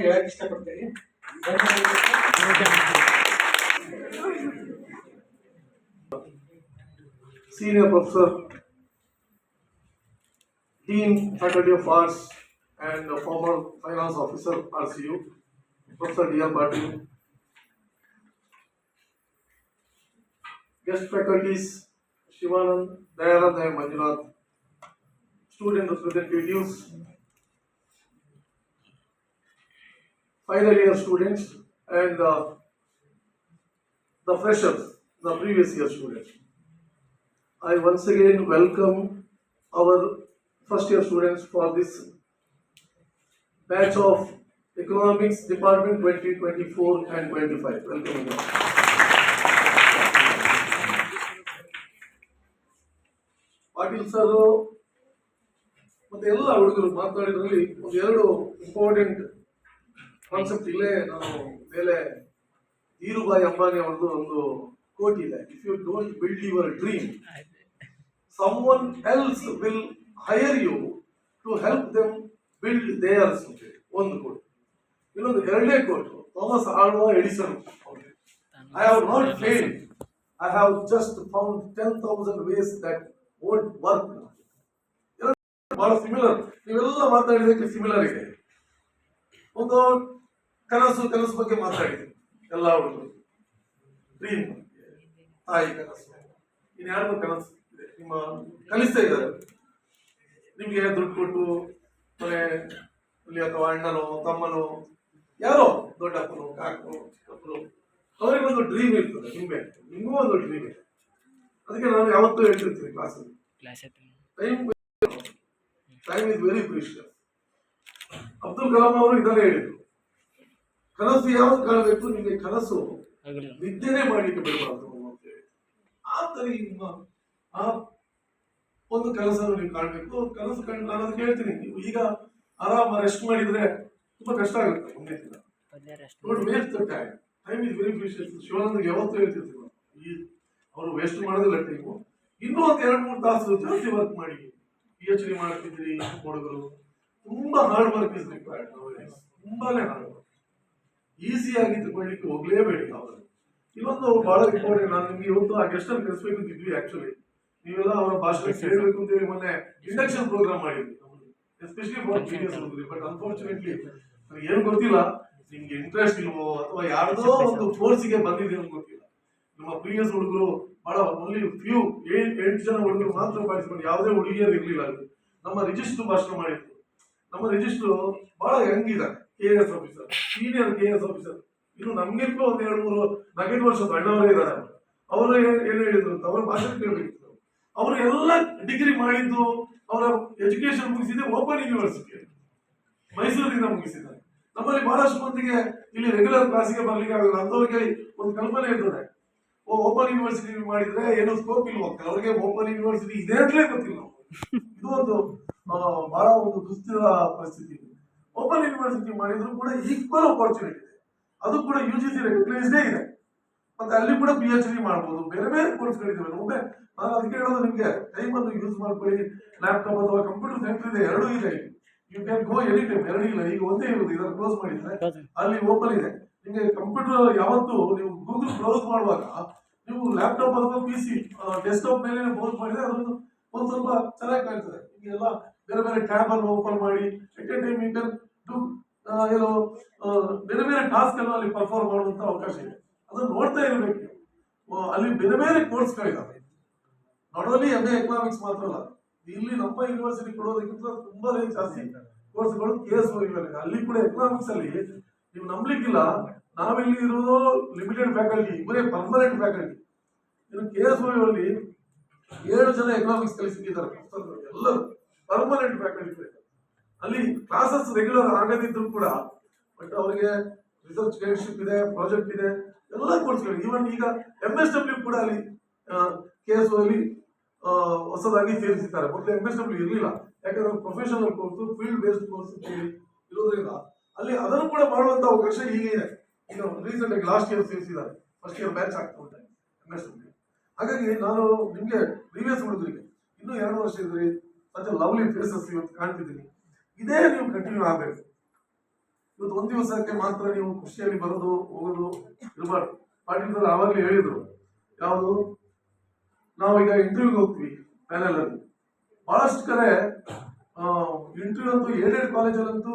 ಹೇಳಕ್ ಇಷ್ಟಪಡ್ತೀನಿ. Senior Professor, Dean, Faculty of Arts, and former Finance Officer, RCU, Professor D.R. Patil. Guest faculties, Shivanand, Dayanand, and Manjunath. Student representatives, final year students, and the freshers, the previous year students. I once again welcome our first year students for this batch of Economics Department 2024 and 25. Welcome again. Patil sir ಮತ್ತೆ ಎಲ್ಲ ಹುಡುಗರು ಮಾತನಾಡಿದ್ರಲ್ಲಿ ಒಂದು ಎರಡು important concept ಇಲ್ಲೇ ನಾವು ಮೇಲೆ ಧೀರುಭಾಯಿ ಅಂಬಾನಿ ಅವ್ರದ್ದು ಒಂದು ಕೋಟ್ ಇದೆ. If you don't build your dream, someone else will hire you to help them build theirs. ಒಂದು ಕೋಟ್. ಇನ್ನೊಂದು ಎರಡನೇ quote Thomas Alva Edison. I have not failed. I have just found 10,000 ways that won't work. ಬಹಳ similar, ನೀವೆಲ್ಲ ಮಾತಾಡಿದಕ್ಕೆ similar ಇದೆ. ಒಂದು ಕನಸು ಬಗ್ಗೆ ಮಾತಾಡಿದೆ ಎಲ್ಲ ಹುಡುಗರು. ಡ್ರೀಮ್, ತಾಯಿ ಕನಸು, ಇನ್ಯಾರ್ದು ಕನಸು ಇದೆ ನಿಮ್ಮ ಕಲಿಸ್ತಾ ಇದ್ದಾರೆ. ನಿಮ್ಗೆ ದುಡ್ಡು ಕೊಟ್ಟು ಮನೆ ಅಥವಾ ಅಣ್ಣನೋ ತಮ್ಮನೋ ಯಾರೋ ದೊಡ್ಡಪ್ಪನೋ ಕಾಕನೋ ಚಿಕ್ಕಪ್ಪನೋ ಅವರಿಗೊಂದು ಡ್ರೀಮ್ ಇರ್ತದೆ. ನಿಮಗೂ ಒಂದು ಡ್ರೀಮ್ ಇದೆ. ಅದಕ್ಕೆ ನಾನು ಯಾವತ್ತೂ ಹೇಳ್ತಿರ್ತೀನಿ ಕ್ಲಾಸಲ್ಲಿ, time is very precious. Abdul Kalam ಅವರು ಇದನ್ನೇ ಹೇಳಿದ್ರು, ಕನಸು ಯಾವ್ದು ಕಾಣಬೇಕು, ನಿಮಗೆ ಕನಸು ನಿದ್ದೆನೇ ಮಾಡ್ಲಿಕ್ಕೆ ಬಿಡಬಾರ್ದು ಅಂತ ಹೇಳಿ. ಆ ಒಂದು ಕನಸನ್ನು ನೀವು ಕಾಣಬೇಕು. ಕನಸು ಕಂಡು ನಾನು ಅದಕ್ಕೆ ಹೇಳ್ತೀನಿ, ನೀವು ಈಗ ಆರಾಮ ರೆಸ್ಟ್ ಮಾಡಿದ್ರೆ ತುಂಬಾ ಕಷ್ಟ ಆಗುತ್ತೆ ಮುಂದೆ ದಿನ. Don't waste the time. Time is very precious. ಶಿವಾನಂದಗೆ ಯಾವತ್ತೂ ಹೇಳ್ತಿರ್ತೀವಿ, ಅವರು ವೇಸ್ಟ್ ಮಾಡೋದಿಲ್ಲ ಟೈಮು. ಇನ್ನೂ ಒಂದು 2-3 ತಾಸು ಜಾಸ್ತಿ ವರ್ಕ್ ಮಾಡಿ. PhD ಮಾಡ್ತಿದ್ರಿ ಹುಡುಗರು, ತುಂಬಾ ಹಾರ್ಡ್ ವರ್ಕ್ ಇಸ್ ರಿಕ್ವೈರ್ಡ್. ತುಂಬಾನೇ ಹಾರ್ಡ್ ವರ್ಕ್. ಈಸಿಯಾಗಿ ತಗೊಳ್ಳಿಕ್ಕೆ ಹೋಗ್ಲೇಬೇಡಿ ಅವರು. ಇನ್ನೊಂದು ಬಹಳ ಇಂಪಾರ್ಟೆಂಟ್, ನಾನು ನಿಮ್ಗೆ ಇವತ್ತು ಆ ಗೆಸ್ಟ್ ಅನ್ನು ಕಳಿಸ್ಬೇಕು ಅಂತಿದ್ವಿ. ಆಕ್ಚುಲಿ ನೀವೆಲ್ಲ ಅವರ ಭಾಷಣ ಕೇಳಬೇಕು ಅಂತೇಳಿ ಮೊನ್ನೆ ಇಂಡಕ್ಷನ್ ಪ್ರೋಗ್ರಾಮ್ ಮಾಡಿದ್ವಿ, ಎಸ್ಪೆಷಲಿ ಫಾರ್ ಜೂನಿಯರ್ಸ್ ಹುಡುಗರು. ಬಟ್ ಅನ್ಫಾರ್ಚುನೇಟ್ಲಿ ಏನು ಗೊತ್ತಿಲ್ಲ, ನಿಮ್ಗೆ ಇಂಟ್ರೆಸ್ಟ್ ಇಲ್ವೋ ಅಥವಾ ಯಾರ್ದೋ ಒಂದು ಫೋರ್ಸಿಗೆ ಬಂದಿದೆ ಅಂತ ಗೊತ್ತಿಲ್ಲ. ನಮ್ಮ ಪ್ರೀವಿಯಸ್ ಹುಡುಗರು ಬಹಳ ಓನ್ಲಿ ಫ್ಯೂ 8 ಜನ ಹುಡುಗರು ಮಾತ್ರ ಪಾರ್ಟಿಸಿಪೇಟ್, ಯಾವುದೇ ಹುಡುಗಿಯರು ಇರ್ಲಿಲ್ಲ ಅಲ್ಲಿ. ನಮ್ಮ ರಿಜಿಸ್ಟ್ರು ಭಾಷಣ ಮಾಡಿದ್ರು. ನಮ್ಮ ರಿಜಿಸ್ಟ್ರು ಬಹಳ ಯಂಗ್ ಇದ್ದಾರೆ, KS officer, senior KS officer. ಇನ್ನು ನಮ್ಗಿಂತ ಒಂದು 2-3-4 ವರ್ಷದ ಅಣ್ಣವರೇ ಇದ್ದಾರೆ. ಅವರು ಏನ್ ಹೇಳಿದ್ರು ಅಂತ ಅವರ ಭಾಷಣ ಕೇಳಬೇಕಿತ್ತು. ಅವರು ಎಲ್ಲ ಡಿಗ್ರಿ ಮಾಡಿದ್ದು, ಅವರ ಎಜುಕೇಶನ್ ಮುಗಿಸಿದೆ ಓಪನ್ ಯೂನಿವರ್ಸಿಟಿ ಮೈಸೂರಿನಿಂದ ಮುಗಿಸಿದ್ದಾರೆ. ನಮ್ಮಲ್ಲಿ ಬಹಳಷ್ಟು ಮಂದಿಗೆ ಇಲ್ಲಿ ರೆಗ್ಯುಲರ್ ಕ್ಲಾಸಿಗೆ ಬರ್ಲಿಕ್ಕೆ ಆಗಲ್ಲ. ಅಂತವರಿಗೆ ಒಂದು ಕಲ್ಪನೆ ಇರ್ತದೆ, ಓಪನ್ ಯೂನಿವರ್ಸಿಟಿ ಮಾಡಿದ್ರೆ ಏನೋ ಸ್ಕೋಪ್ ಇಲ್ಲ ಹೋಗ್ತಾರೆ. ಅವ್ರಿಗೆ ಓಪನ್ ಯೂನಿವರ್ಸಿಟಿ ಇದೆ ಅಂತಲೇ ಗೊತ್ತಿಲ್ಲ. ಇದು ಒಂದು ಬಹಳ ಒಂದು ದುಸ್ಥಿರ ಪರಿಸ್ಥಿತಿ. ಓಪನ್ ಯೂನಿವರ್ಸಿಟಿ ಮಾಡಿದ್ರು ಕೂಡ ಈಕ್ವಲ್ ಅಪರ್ಚುನಿಟಿ ಇದೆ. ಅದು ಕೂಡ UGC ರೆಕಗ್ನೈಸ್ಡೇ ಇದೆ. ಮತ್ತೆ ಅಲ್ಲಿ ಕೂಡ PhD ಮಾಡ್ಬೋದು, ಬೇರೆ ಬೇರೆ ಕೋರ್ಸ್ಗಳಿದ್ದಾವೆ. ಒಮ್ಮೆ ನಾನು ಅದಕ್ಕೆ ಹೇಳೋದು, ನಿಮ್ಗೆ ಟೈಮ್ ಅನ್ನು ಯೂಸ್ ಮಾಡ್ಕೊಳ್ಳಿ. ಲ್ಯಾಪ್ಟಾಪ್ ಅಥವಾ ಕಂಪ್ಯೂಟರ್ ಸೆಂಟರ್ ಇದೆ, ಎರಡೂ ಇದೆ. You can go any time. ಎರಡು ಇಲ್ಲ, ಈಗ ಒಂದೇ ಇರುವುದು. ಇದನ್ನು ಕ್ಲೋಸ್ ಮಾಡಿದ್ರೆ ಅಲ್ಲಿ ಓಪನ್ ಇದೆ. ನಿಮಗೆ ಕಂಪ್ಯೂಟರ್ ಯಾವತ್ತು ನೀವು ಗೂಗಲ್ ಬ್ರೌಸ್ ಮಾಡುವಾಗ ನೀವು ಲ್ಯಾಪ್ಟಾಪ್ ಅಥವಾ PC ಡೆಸ್ಕ್ಟಾಪ್ ಮೇಲೆ ಬ್ರೌಸ್ ಮಾಡಿದ್ರೆ ಅದೊಂದು ಒಂದು ಸ್ವಲ್ಪ ಚೆನ್ನಾಗಿ ಕಾಣ್ತದೆ. ಈಗೆಲ್ಲ ಬೇರೆ ಬೇರೆ ಟ್ಯಾಬ್ ಅನ್ನು ಓಪನ್ ಮಾಡಿ at a time you can do ಏನು ಬೇರೆ ಬೇರೆ ಟಾಸ್ಕ್ ಅನ್ನು ಅಲ್ಲಿ ಪರ್ಫಾರ್ಮ್ ಮಾಡುವಂತ ಅವಕಾಶ ಇದೆ. ಅದನ್ನು ನೋಡ್ತಾ ಇರಬೇಕು. ಅಲ್ಲಿ ಬೇರೆ ಬೇರೆ ಕೋರ್ಸ್ಗಳಿದ್ದಾವೆ. ನಾಟ್ ಓನ್ಲಿ MA ಎಕನಾಮಿಕ್ಸ್ ಮಾತ್ರ ಅಲ್ಲ, ಇಲ್ಲಿ ನಮ್ಮ ಯೂನಿವರ್ಸಿಟಿ ಕೊಡೋದಕ್ಕಿಂತ ತುಂಬಾ ಜಾಸ್ತಿ ಕೋರ್ಸ್ಗಳು KSOU ಇದೆ. ಅಲ್ಲಿ ಕೂಡ ಎಕನಾಮಿಕ್ಸ್ ಅಲ್ಲಿ ನೀವು ನಂಬಲಿಕ್ಕಿಲ್ಲ, ನಾವಿಲ್ಲಿ ಇರೋದು ಲಿಮಿಟೆಡ್ ಫ್ಯಾಕಲ್ಟಿ, ಇವರೇ ಪರ್ಮನೆಂಟ್ ಫ್ಯಾಕಲ್ಟಿ. ಇನ್ನು KSOU ಅಲ್ಲಿ 7 ಜನ ಎಕನಾಮಿಕ್ಸ್ ಕಲಿಸಿದ್ದಾರೆ, ಎಲ್ಲರೂ ಪರ್ಮನೆಂಟ್ ಫ್ಯಾಕಲ್ಟಿ. ಅಲ್ಲಿ ಕ್ಲಾಸಸ್ ರೆಗ್ಯುಲರ್ ಆಗದಿದ್ರು ಕೂಡ ಬಟ್ ಅವರಿಗೆ ರಿಸರ್ಚ್ ಗೈಡ್ಶಿಪ್ ಇದೆ, ಪ್ರಾಜೆಕ್ಟ್ ಇದೆ, ಎಲ್ಲ ಕೋರ್ಸ್ಗಳು. ಈವನ್ ಈಗ MSW ಕೂಡ ಅಲ್ಲಿ KSOU ಅಲ್ಲಿ ಹೊಸದಾಗಿ ಸೇರಿಸಿದ್ದಾರೆ. ಮೊದಲು MSW ಇರಲಿಲ್ಲ, ಯಾಕಂದ್ರೆ professional course, field based course ಇರೋದ್ರಿಂದ ಅಲ್ಲಿ ಅದನ್ನು ಕೂಡ ಮಾಡುವಂತ ಅವಕಾಶ ಈಗ ಇದೆ. ಈಗ ರೀಸೆಂಟ್ ಆಗಿ ಲಾಸ್ಟ್ ಇಯರ್ ಸೇರಿಸಿದ್ದಾರೆ, ಫಸ್ಟ್ ಇಯರ್ ಬ್ಯಾಚ್ ಆಗ್ತಾ ಉಂಟು MSW. ಹಾಗಾಗಿ ನಾನು ನಿಮ್ಗೆ ಪ್ರೀವಿಯಸ್ ಹುಡುಗರಿಗೆ ಇನ್ನೂ 2 ವರ್ಷ ಇದ್ರಿ, ಸಚ್ ಲವ್ಲಿ ಫೇಸಸ್ ಇವತ್ತು ಕಾಣ್ತಿದ್ದೀನಿ. ಇದೇ ನೀವು ಕಂಟಿನ್ಯೂ ಆಗಬೇಕು. ಇವತ್ತು ಒಂದು ದಿವಸಕ್ಕೆ ಮಾತ್ರ ನೀವು ಖುಷಿಯಾಗಿ ಬರೋದು ಹೋಗೋದು ಇರಬಾರ್ದು. ಪಾಟೀಲ್ ಸರ್ ಆವಾಗಲೇ ಹೇಳಿದ್ರು, ಯಾವುದು ನಾವೀಗ ಇಂಟರ್ವ್ಯೂಗೆ ಹೋಗ್ತೀವಿ ಪ್ಯಾನೆಲ್ ಅಲ್ಲಿ, ಬಹಳಷ್ಟು ಕಡೆ ಇಂಟರ್ವ್ಯೂ ಅಂತೂ 7 ಕಾಲೇಜಲ್ಲಂತೂ